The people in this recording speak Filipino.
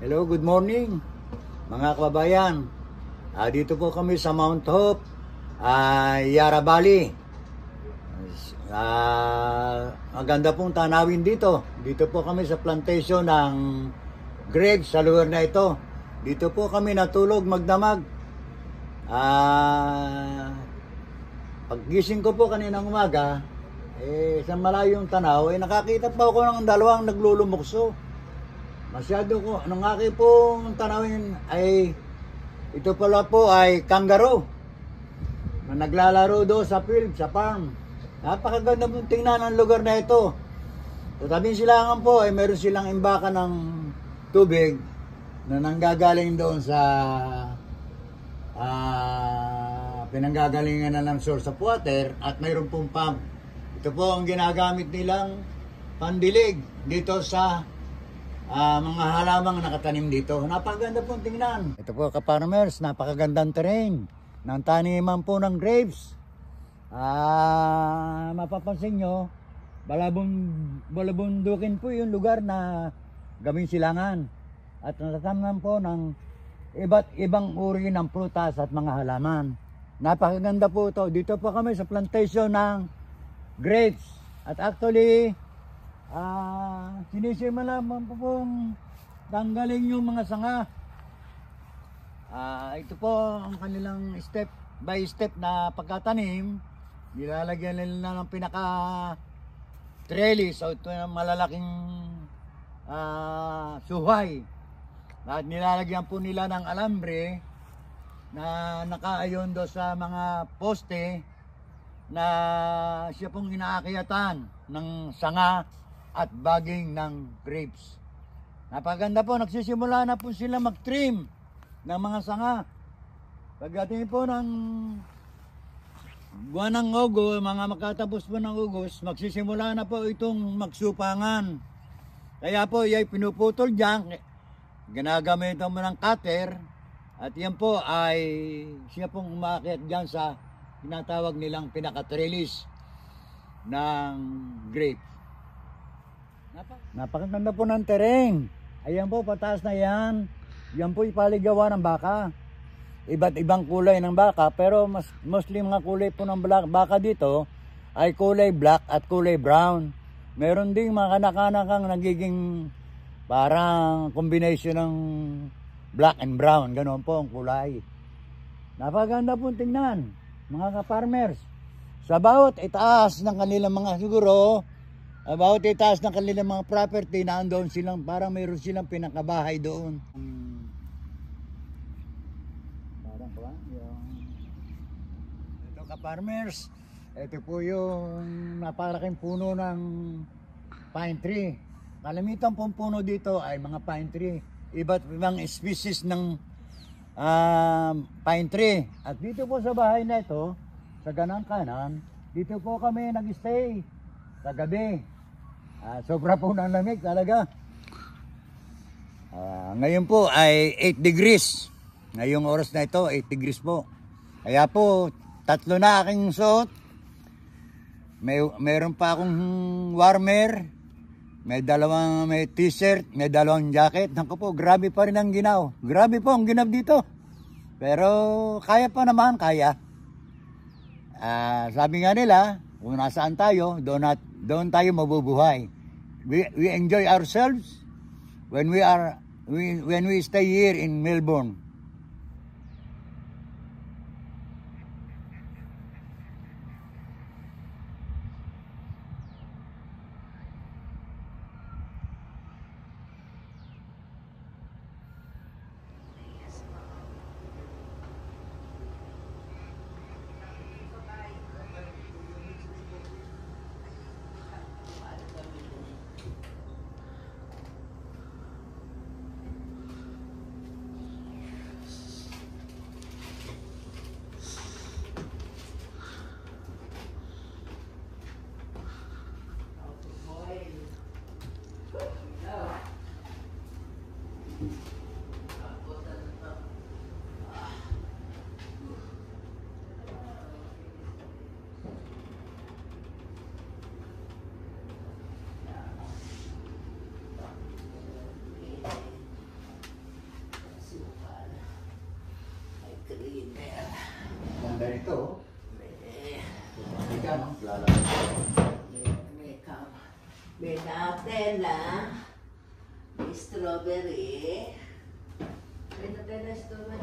Hello, good morning mga kababayan. Dito po kami sa Mount Hope, Yara Valley. Maganda pong tanawin dito. Dito po kami sa plantation ng grapes sa lugar na ito. Dito po kami natulog magdamag. Paggising ko po kaninang umaga, sa malayong tanaw, nakakita pa ako ng dalawang naglulumukso. Masyado ko, nung aking pong tanawin ay, ito pala po ay kangaroo na naglalaro doon sa field, sa farm. Napakaganda pong tingnan ang lugar na ito. Sa tabing silangan po ay meron silang imbaka ng tubig na nanggagaling doon sa pinanggagalingan na ng source of water at mayroon pong pump. Ito po ang ginagamit nilang pandilig dito sa mga halamang nakatanim dito. Napakaganda pong tingnan. Ito po ka-farmers, napakagandang terrain ng taniman po ng grapes. Mapapansin nyo, balabundukin po yung lugar na gawing silangan. At natatamnan po ng iba't ibang uri ng prutas at mga halaman. Napakaganda po ito. Dito po kami sa plantation ng grapes. At actually, sinisimula mo pong tanggalin yung mga sanga. Ito po ang kanilang step by step na pagkatanim. Nilalagyan nila ng pinaka trellis o ito yung malalaking suhay. At nilalagyan po nila ng alambre na nakaayon do sa mga poste na siya pong inaakyatan ng sanga at baging ng grapes. Napaganda po, nagsisimula na po sila mag-trim ng mga sanga. Pagdating po ng buwan ng August, mga makatapos po ng August, magsisimula na po itong magsupangan. Kaya po, ay pinuputol dyan, ginagamit mo ng cutter, at yan po ay siya pong umakyat dyan sa tinatawag nilang pinaka-trellis ng grape. Napakaganda po ng terrain. Ayan po, pataas na yan. Yan po ipaligawa ng baka. Iba't ibang kulay ng baka, pero mostly mga kulay po ng baka dito ay kulay black at kulay brown. Meron ding mga kanak-kanakang nagiging parang combination ng black and brown. Ganoon po ang kulay. Napakaganda po tingnan, mga ka-farmers. Sa bawat itaas ng kanilang mga siguro, bawat itaas ng kanilang mga property, naandoon silang, parang mayroon silang pinakabahay doon. Parang pa, ito ka-farmers, ito po yung napakalaking puno ng pine tree. Kalamitan pong puno dito ay mga pine tree. Iba't ibang species ng pine tree. At dito po sa bahay na ito, sa ganang kanan, dito po kami nag-stay sa gabi. Sobra po ng lamig talaga. Ngayon po ay 8 degrees. Ngayong oras na ito, 8 degrees po. Kaya po, 3 na aking suot. Mayroon pa akong warmer. May t-shirt, may 2 jacket. Naku po, grabe pa rin ang ginaw. Grabe po ang ginaw dito. Pero kaya pa naman, kaya. Sabi nga nila, kung nasaan tayo, doon tayo mabubuhay. We enjoy ourselves when we stay here in Melbourne. ito. May, Hindi ka, no? Lalabas. may Nutella, may strawberry. May Nutella, strawberry.